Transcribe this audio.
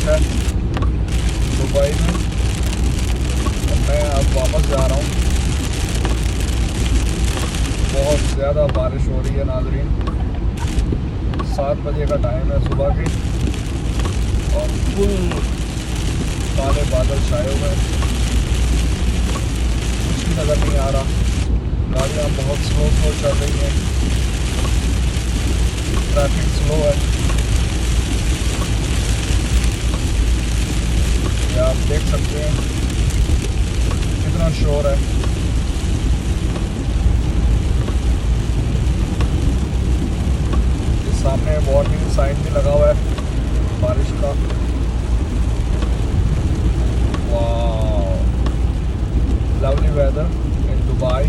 है दुबई में। और मैं अब वापस जा रहा हूँ। बहुत ज़्यादा बारिश हो रही है नाज़रीन। 7 बजे का टाइम है सुबह के और फुल काले बादल छाए हुए हैं। कुछ भी नज़र नहीं आ रहा। गाड़ियाँ बहुत स्लो चल रही हैं। ट्रैफिक स्लो है। ये आप देख सकते हैं कितना शोर है। ये सामने वार्निंग साइन भी लगा हुआ है बारिश का। वाह, लवली वेदर इन दुबई।